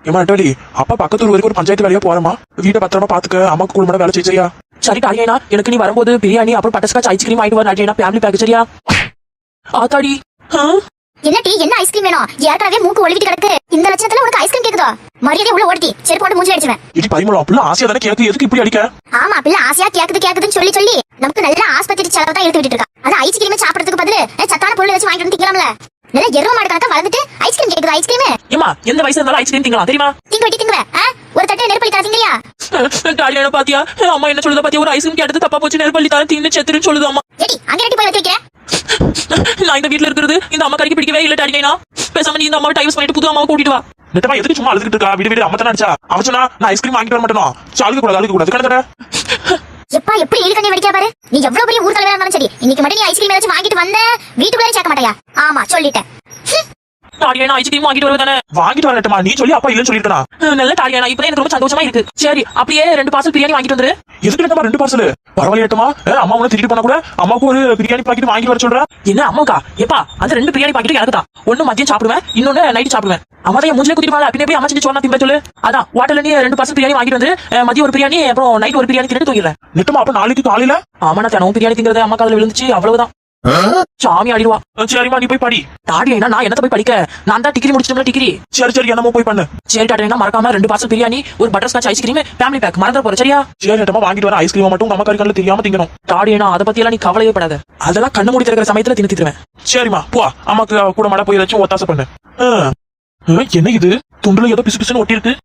ஏமா அட்டவலி அப்பா பக்கத்து ஊர் வரைக்கும் ஒரு பஞ்சாயத்து வேலையா போறமா, வீட்டை பத்திரமா பாத்துக்க, அம்மாக்கு குடும்பம் வேலை செய்ய சரியா? சரி டாடியனா, எனக்கு நீ வரும்போது பிரியாணி அப்புறம் பட்டர்ஸ்காட்ச் ஐஸ்கிரீம் ஆயிட்டு வர டாடியனா, ஃபேமிலி பேக் சரியா? ஆத்தாடி என்ன டீ, என்ன ஐஸ்கிரீம் வேணும்? ஏற்கனவே மூக்கு ஒளிவிட்டு கிடக்கு. இந்த லட்சணத்துல உனக்கு ஐஸ்கிரீம் கேக்குதோ? மரியாதை உள்ள ஓடி சரி போட்டு மூஞ்சி அடிச்சுவேன். இது பரிமளம் அப்படில ஆசையா தானே கேக்கு, எதுக்கு இப்படி அடிக்க? ஆமா பிள்ளை ஆசையா கேக்குதுன்னு சொல்லி சொல்லி நமக்கு நல்ல ஆஸ்பத்திரி செலவு தான் எடுத்து விட்டுட்டு இருக்கா. அது ஐஸ்கிரீம் சாப்பிடறதுக்கு பதிலு சத்தான பொருள் வச்சு வாங்கிட்டு வந்து திங்கலாம்ல. நல்ல எருவ மாடு கணக்கா வளர்ந்துட்டு ஐஸ்கிரீம் கேக்குது. ஐஸ்கிரீம் ஏமா எந்த வயசுல இருந்தாலும் ஐஸ்கிரீம் திங்கலாம் தெரியுமா? திங்குவேன். ஒரு தட்டு நெருப்பள்ளி தரீங்கயா? டாடியனா பாத்தியா, அம்மா என்ன சொல்லுதா பாத்தியா, ஒரு ஐஸ்கிரீம் கேட்டது தப்பா போச்சு, நெருப்பள்ளி தர தின்னு செத்துருன்னு சொல்லுது அம்மா. ஏடி அங்க ரெடி போய் வச்சிருக்கேன். நான் இந்த வீட்ல இருக்கிறது இந்த அம்மா கறிக்கு பிடிக்கவே இல்ல டாடியனா. பேசாம நீ இந்த அம்மாவை டைவர்ஸ் பண்ணிட்டு புது அம்மாவை கூட்டிட்டு வா. நெட்டமா எதுக்கு சும்மா அழுதுகிட்டு இருக்கா? வீடு அம்மா தானே அடிச்சா. அவன் சொன்னா நான் ஐஸ்கிரீம் வாங்கிட்டு வர மாட்டேனோ, அழுக கூடாது கடை. எப்பா எப்படி இழுக்கண்ணே வெடிக்கா பாரு. நீ எவ்வளவு பெரிய ஊர் தலைவரா இருந்தாலும் சரி, இன்னைக்கு மட்டும் நீ ஐஸ்கிரீம் ஏதாச்சும் வாங்கிட்டு வந்த வீட்டுக்குள்ளே சேர்க்க மாட்டாயா? ஆமா சொல்லிட்டேன். டாடியனா ஐஸ்கிரீம் வாங்கிட்டு வருவதானே? வாங்கிட்டு வரட்டுமா? நீ சொல்லி அப்பா இல்லன்னு சொல்லிட்டா. நல்ல டாடியனா, இப்ப எனக்கு ரொம்ப சந்தோஷமா இருக்கு. சரி அப்படியே 2 பார்சல் பிரியாணி வாங்கிட்டு வந்துரு. எதுக்கு நெட்டமா 2 பார்சல்? பரவாயில்லையட்டுமா, அம்மா உன்னை திட்டிட்டு பண்ண கூட அம்மாவுக்கு ஒரு பிரியாணி பாக்கெட் வாங்கிட்டு வர சொல்ற. என்ன அம்மாக்கா? எப்பா அந்த 2 பிரியாணி பாக்கெட் எனக்கு தான். ஒன்னு மதியம் சாப்பிடுவேன், இன்னொன்னு நைட் சாப்பிடுவேன். அம்மா தான் மூஞ்சில குத்திட்டு வாங்க, பின்ன போய் அம்மா செஞ்சு சொன்னா திம்ப சொல்லு. அதான் வாட்டர்ல நீ 2 பார்சல் பிரியாணி வாங்கிட்டு வந்து மதியம் ஒரு பிரியாணி அப்புறம் நைட் ஒரு பிரியாணி தின்னு தூங்கிடுறேன். நெட்டமா அப்ப நாளைக்கு காலையில? ஆமா நான் தினமும் பிரியாணி திங்கிறது அம்மா காதுல விழுந்துச்சு, அவ்வளவுதான். சாமி ஆடிடுவா. சரிம்மா நீ போய் படி. டாடியனா நான் என்னத்த போய் படிக்க, நான் தான் டிகிரி முடிச்சிட்டோம்ல டிகிரி. சரி என்னமோ போய் பண்ணு. சரி டாடியனா மறக்காம 2 பார்சல் பிரியாணி ஒரு பட்டர்ஸ்காட்ச் ஐஸ்கிரீம் ஃபேமிலி பேக் மறந்துட போற சரியா? சரி நெட்டமா வாங்கிட்டு வர ஐஸ்கிரீம் மட்டும் அம்மா கறி கண்ணில் தெரியாம திங்கணும். டாடியனா அதை பத்தி எல்லாம் நீ கவலையே படாத, அதெல்லாம் கண்ணு மூடி திறக்கிற சமயத்துல தின்னு தருவேன். சரிம்மா போ, அம்மாக்கு கூட மாட போய் ஏதாச்சும் ஒத்தாசை பண்ணு. என்ன இது துண்டுல ஏதோ பிசு பிசுன்னு ஒட்டி இருக்கு.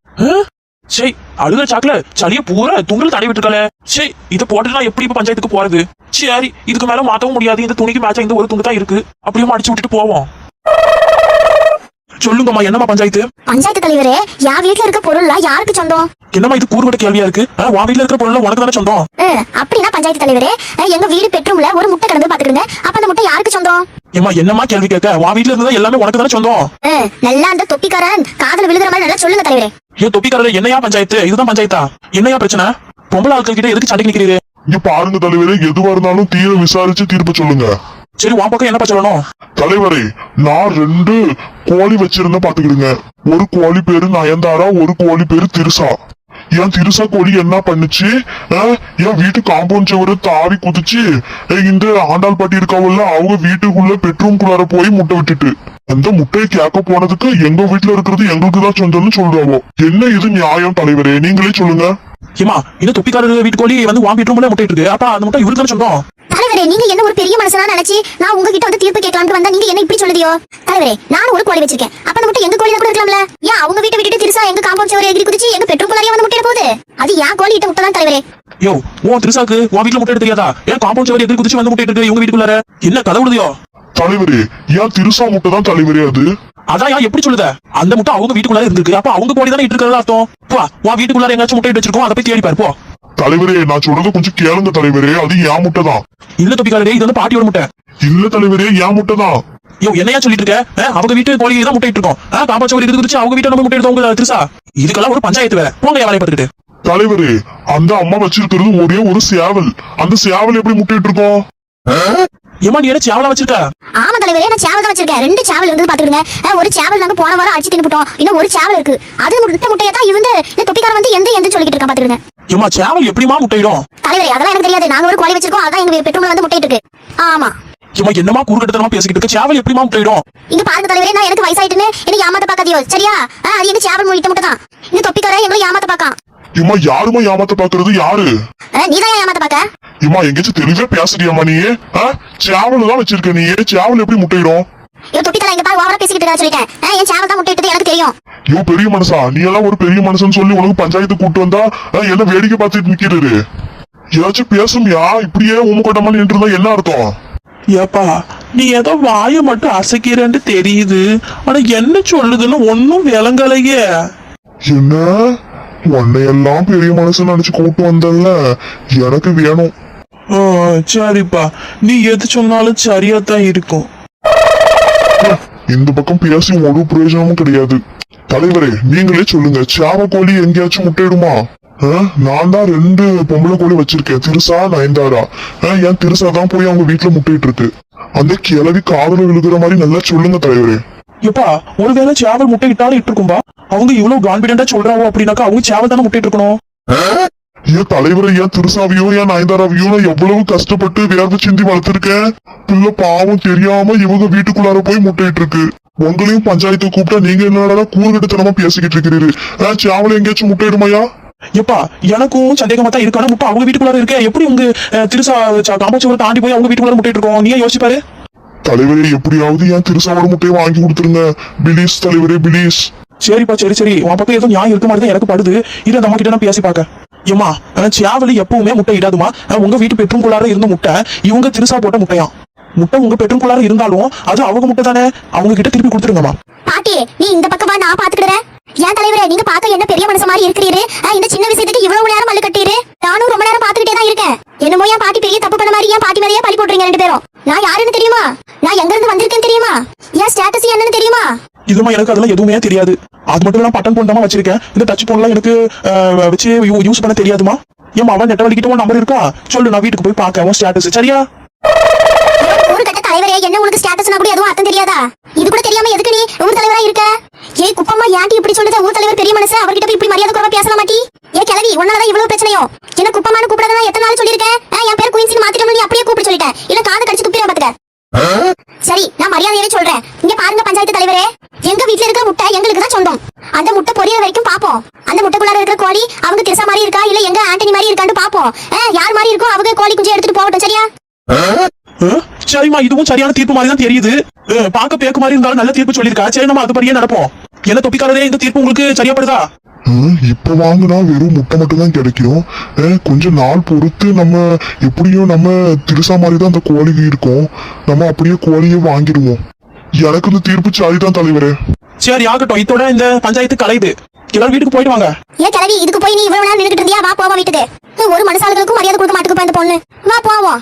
சரி அழுத சாக்குல சளிய பூரா துண்டுல தடவி விட்டுருக்காளே. சரி இதை போட்டுட்டு நான் எப்படி இப்ப பஞ்சாயத்துக்கு போறது? சரி இதுக்கு மேல மாத்தவும் முடியாது, இந்த துணிக்கு மேட்சா இந்த ஒரு துண்டு தான் இருக்கு, அப்படியே அடிச்சு விட்டுட்டு போவோம். சொல்லுங்கம்மா என்னம்மா பஞ்சாயத்து? பஞ்சாயத்து தலைவரே, யா வீட்டுல இருக்க பொருள்ல யாருக்கு சொந்தம்? என்னம்மா இது கூறுகட்ட கேள்வியா இருக்கு? உன் வீட்டுல இருக்கிற பொருள் உனக்கு தானே சொந்தம். அப்படின்னா பஞ்சாயத்து தலைவரே, எங்க வீடு பெட்ரூம்ல ஒரு முட்டை கிடந்து பாத்துக்கிடுங்க. அப்ப அந்த முட்டை யாருக்கு சொந்தம்? ஏமா என்னம்மா கேள்வி கேட்க? உன் வீட்டுல இருந்தா எல்லாமே உனக்கு தானே சொந்தம். நல்லா அந்த தொப்பிக்காரன் காதல விழுகிற மாதிரி நல்லா சொல்லுங்க தலைவரே. ஏன் தொப்பிக்காரர் என்னையா பஞ்சாயத்து? இதுதான் பஞ்சாயத்தா? என்னையா பிரச்சனை? பொம்பளை ஆட்கள் கிட்ட எதுக்கு சண்டைக்கு நிக்கிறீரு? இங்க பாருங்க தலைவரே, எதுவா இருந்தாலும் தீர விசாரிச்சு தீர்ப்பு சொல்லுங்க. சரி உன் பக்கம் என்னப்பா சொல்லணும்? தலைவரே நான் 2 கோழி வச்சிருந்த பாத்துக்கிடுங்க. ஒரு கோழி பேரு நயன்தாரா, ஒரு கோழி பேரு திருசா. என் திருசா கோழி என்ன பண்ணுச்சு, என் வீட்டு காம்பவுண்ட் சுவரை தாவி குதிச்சு இந்த ஆண்டாள் பாட்டி இருக்காவல்ல அவங்க வீட்டுக்குள்ள பெட்ரூம் குள்ளார போய் முட்டை விட்டுட்டு அந்த முட்டையை கேட்க போனதுக்கு எங்க வீட்டுல இருக்கிறது எங்களுக்கு தான் சொந்தம்னு சொல்றாவோ. என்ன இது நியாயம் தலைவரே? நீங்களே சொல்லுங்க. ஏமா இந்த தொப்பிக்காரர் வீட்டு கோழி வந்து உன் பெட்ரூம்ல முட்டை இருக்கு, அப்ப அந்த முட்டை இவருக்கு தானே சொந்தம். தலைவரே நீங்க என்ன ஒரு பெரிய மனுஷனா நினைச்சு நான் உங்ககிட்ட வந்து தீர்ப்பு கேட்கலாம்னு வந்தா நீங்க என்ன இப்படி சொல்லுதியோ? தலைவரே நானும் ஒரு கோழி வச்சிருக்கேன், அப்ப அந்த முட்டை எங்க கோழில கூட இருக்கலாம்ல. ஏன் அவங்க வீட்டை விட்டுட்டு திருசா எங்க காம்பவுண்ட் சுவரை எகிரி குதிச்சு எங்க பெட்ரூம் குள்ளாரையே வந்து முட்டையிட போகுது? அது ஏன் கோழி கிட்ட முட்டை தான் தலைவரே. யோ உன் திருசாக்கு உன் வீட்டுல முட்டை தெரியாதா? ஏன் காம்பவுண்ட் சுவரை எகிரி குதிச்சு வந்து முட்டை இருக்கு இவங்க வீட்டுக்குள்ளார? என்ன கதை விடுதியோ? தலைவரே என் திருசா முட்டை தான் தலைவரே அது. அதான் ஏன் எப்படி சொல்லுத? அந்த முட்டை அவங்க வீட்டுக்குள்ளார இருக்கு, அப்ப அவங்க கோழி தானே இட்டு இருக்கிறதா அர்த்தம். போ உன் வீட்டுக்குள்ளார எங்காச்சும் முட்டை வச்சிருக்கோம், அதை போய் தேடி பாரு போ. தலைவரே நான் சொல்றது கொஞ்சம் கேளுங்க தலைவரே, அது என் முட்டை தான். இல்ல தொப்பிக்காரரே இது வந்து பாட்டியோட முட்டை. இல்ல தலைவரே என் முட்டை தான். யோ என்னையா சொல்லிட்டு இருக்க? அவங்க வீட்டு கோழி தான் முட்டை இருக்கோம், காம்பவுண்ட் சுவர் குதிச்சு அவங்க வீட்டை நம்ம முட்டை எடுத்தவங்க திருசா. இதுக்கெல்லாம் ஒரு பஞ்சாயத்து வேற, போங்க வேலையை பார்த்துட்டு. தலைவரே அந்த அம்மா வச்சிருக்கிறது ஒரே ஒரு சேவல், அந்த சேவல் எப்படி முட்டையிட்டு இருக்கோம்? ஏமா நீ என்ன சேவலா வச்சிருக்க? ஆமா தலைவரே நான் சேவல் தான் வச்சிருக்கேன். 2 சேவல் இருந்து பாத்துக்கிடுங்க. ஒரு சேவல் நாங்க போன வாரம் அடிச்சு தின்னுட்டோம், இன்னும் ஒரு சேவல் இருக்கு. அது முட்டையை தான் இவங்க இந்த தொப்பிக்காரன் வந்து எந்த சொல்லிட்டு இருக்கா பாத்துக்கிடுங்க. ஏமா சேவல் எப்படிமா முட்டையிடும்? தலைவரே அதெல்லாம் எனக்கு தெரியாது, நாங்க ஒரு கோழி வச்சிருக்கோம், அதான் எங்க பெட்ரூம்ல வந்து முட்டையிட்டு இருக்கு. ஆமா ஏமா என்னமா கூறுகட்டத்தனமா பேசிக்கிட்டு இருக்க? சேவல் எப்படிமா முட்டையிடும்? இங்க பாருங்க தலைவரே, நான் எனக்கு வயசாயிட்டுன்னு எனக்கு ஏமாத்த பாக்காதியோ சரியா? அது எங்க சேவல் முட்டை தான். இந்த தொப்பிக்காரன் எங்களை ஏமாத்த பாக்கான். இம்மா யாருமா ஏமாத்த பாக்குறது? யாரு? நீதான் ஏமாத்த பாக்க. இம்மா எங்கேயாச்சும் தெளிவா பேசுறியாமா நீ? சேவல் தான் வச்சிருக்க நீ, சேவல் எப்படி முட்டையிடும்? தொப்பிக்காரன் இங்க பாரு ஓவரா பேசிக்கிட்டு இருக்கா சொல்லிட்டேன். என் சேவல் தான் முட்டையிட்டது எனக்கு தெரியும். ஐயோ பெரிய மனுஷா, நீ எல்லாம் ஒரு பெரிய மனுஷன் சொல்லி உனக்கு பஞ்சாயத்து கூட்டு வந்தா என்ன வேடிக்கை பார்த்துட்டு நிக்கிறது? ஏதாச்சும் பேசுமியா? இப்படியே உமக்கட்டமா நின்று இருந்தா என்ன அர்த்தம்? ஏப்பா நீ ஏதோ வாயை மட்டும் அசைக்கிறேன்னு தெரியுது, ஆனா என்ன சொல்லுதுன்னு ஒன்னும் விளங்கலையே. என்ன உன்னையெல்லாம் பெரிய மனுஷன் நினைச்சு கூட்டு வந்தல்ல, எனக்கு வேணும். சரிப்பா நீ எது சொன்னாலும் சரியா தான் இருக்கும். இந்த பக்கம் பேசி ஒரு பிரயோஜனமும் கிடையாது. தலைவரே நீங்களே சொல்லுங்க, சேவ கோழி எங்கேயாச்சும் முட்டையிடுமா? நான் தான் 2 பொம்பளை கோழி வச்சிருக்கேன், திருசா நயன்தாரா. என் திருசா தான் போய் அவங்க வீட்டுல முட்டையிட்டு இருக்கு. அந்த கிளவி காதல விழுகிற மாதிரி நல்லா சொல்லுங்க தலைவரே. எப்பா ஒருவேளை சேவல் முட்டை இட்டாலும் இட்டு இருக்கும்பா, அவங்க இவ்வளவு கான்பிடண்டா சொல்றாவோ அப்படின்னாக்கா அவங்க சேவல் தானே முட்டைட்டு இருக்கணும். ஏன் தலைவரை ஏன் திருசாவையோ ஏன் நயன்தாராவையோ நான் எவ்வளவு கஷ்டப்பட்டு வேர்வை சிந்தி வளர்த்திருக்கேன். பிள்ளை பாவம் தெரியாம இவங்க வீட்டுக்குள்ளார போய் முட்டையிட்டு இருக்கு. உங்களையும் பஞ்சாயத்து கூப்பிட்டா நீங்க என்னடா கூறுகிட்டத்தனமா பேசிக்கிட்டு இருக்கிறீரு. சேவல் எங்கேயாச்சும் முட்டையிடுமையா? எப்பா எனக்கும் சந்தேகமா தான் இருக்கான முட்டை அவங்க வீட்டுக்குள்ளார இருக்க. எப்படி உங்க திருசா காம்பாச்சுவரை தாண்டி போய் அவங்க வீட்டுக்குள்ளார முட்டைட்டு இருக்கோம்? நீயே யோசிப்பாரு. தலைவரே எப்படியாவது ஏன் திருசாவோட முட்டையை வாங்கி கொடுத்துருங்க பிளீஸ் தலைவரே பிளீஸ். சரிப்பா சரி உன் பக்கம் ஏதோ நியாயம் இருக்க மாதிரி தான் எனக்கு படுது. இது அந்த அம்மா கிட்ட நான் பேசி பார்க்க. ஏமா சேவலி எப்பவுமே முட்டை இடாதுமா. உங்க வீட்டு பெட்ரூம்குள்ளார இருந்த முட்டை இவங்க திருசா போட்ட முட்டையா. முட்டை உங்க பெட்ரூம்குள்ளார இருந்தாலும் அது அவங்க முட்டை தானே. அவங்க கிட்ட திருப்பி கொடுத்துருங்கம்மா. பாட்டி நீ இந்த பக்கம் வா, நான் பாத்துக்கிறேன். ஏன் தலைவரே நீங்க பார்க்க என்ன பெரிய மனுஷன் மாதிரி இருக்கிறீரு. இந்த சின்ன விஷயத்துக்கு இவ்வளவு நேரம் மல்லு கட்டீரு. நானும் ரொம்ப நேரம் பாத்துக்கிட்டே தான் இருக்கேன். என்னமோ என் பாட்டி பெரிய தப்பு பண்ண மாதிரி என் பாட்டி மேலேயே பழி போடுறீங்க ரெண்டு பேரும். நான் யாருன்னு தெரியுமா? நான் எங்க இருந்து வந்திருக்கேன்னு தெரியுமா? என் ஸ்டேட்டஸ் என்னன்னு தெரியுமா? இதுமா எனக்கு அதெல்லாம் எதுவுமே தெரியாது. அது மட்டும் நான் பட்டன் போன் தான் வச்சிருக்கேன். இந்த டச் போன்லாம் எனக்கு வச்சு யூஸ் பண்ண தெரியாதுமா. ஏமா அவன் நெட்ட வலிக்கிட்ட நம்பர் இருக்கா சொல்லு, நான் வீட்டுக்கு போய் பார்க்க உன் ஸ்டேட்டஸ். சரியா? ஒரு கட்ட தலைவரே என்ன உங்களுக்கு ஸ்டேட்டஸ்னா கூட எதுவும் அர்த்தம் தெரியாதா? இது கூட தெரியாம எதுக்கு நீ ஊர் தலைவரா இருக்க? ஏய் குப்பம்மா ஏன்டி இப்படி சொல்லுது? ஊர் தலைவர் பெரிய மனுஷன், அவர்கிட்ட போய் இப்படி மரியாதை குறைவா பேசலாம் மாட்டி? ஏ கிளவி உன்னாலதான் இவ்வளவு பிரச்சனையோ? என்ன குப்பம்மான்னு கூப்பிடாத எத்தனை நாள் சொல்லிருக்கேன். என் பேர் குயின்சின்னு மாத்திட்டோம், நீ அப்படியே கூப்பிட்டு சொல்லிட்டேன். இல்ல காது கடிச்சு துப்பிடுவேன் பாத்துக்க. சரி நான் மரியாதையே சொல்றேன். இங்க பாருங்க பஞ்சாயத்து தலைவரே, எங்க வீட்டுல இருக்கிற முட்டை எங்களுக்கு தான் சொந்தம். அந்த முட்டை பொரியற வரைக்கும் பாப்போம். அந்த முட்டைக்குள்ளார இருக்கிற கோழி அவங்க திருசா மாதிரி இருக்கா இல்ல எங்க ஆண்டனி மாதிரி இருக்கான்னு பாப்போம். யார் மாதிரி இருக்கோ அவங்க கோழி குஞ்சு எடுத்துட்டு போகட்டும். சரியா? சரிம்மா இதுவும் சரியான தீர்ப்பு மாதிரி தான் தெரியுது. பாக்க பேக்கு மாதிரி இருந்தாலும் நல்ல தீர்ப்பு சொல்லிருக்கா. சரி நம்ம அதுபடியே நடப்போம். என்ன தொப்பிக்காரதே இந்த தீர்ப்பு உங்களுக்கு சரியாப்படுதா? இப்ப வாங்கினா வெறும் முட்டை மட்டும் தான் கிடைக்கும். கொஞ்சம் நாள் பொறுத்து நம்ம எப்படியும் நம்ம திருசா மாதிரி தான் அந்த கோழி இருக்கும். நம்ம அப்படியே கோழியை வாங்கிடுவோம். எனக்கு இந்த தீர்ப்பு சரிதான் தலைவரே. சரி ஆகட்டும், இதோட இந்த பஞ்சாயத்து கலையுது. எல்லாரும் வீட்டுக்கு போயிட்டு வாங்க. ஏன் கிளவி இதுக்கு போய் நீ இவ்வளவு நேரம் நின்னுட்டு இருந்தியா? வா போவோம் வீட்டுக்கு. ஒரு மனுஷாளுக்கும் மரியாதை கொடுக்க மாட்டேங்குது இந்த பொண்ணு. வா போவோம்.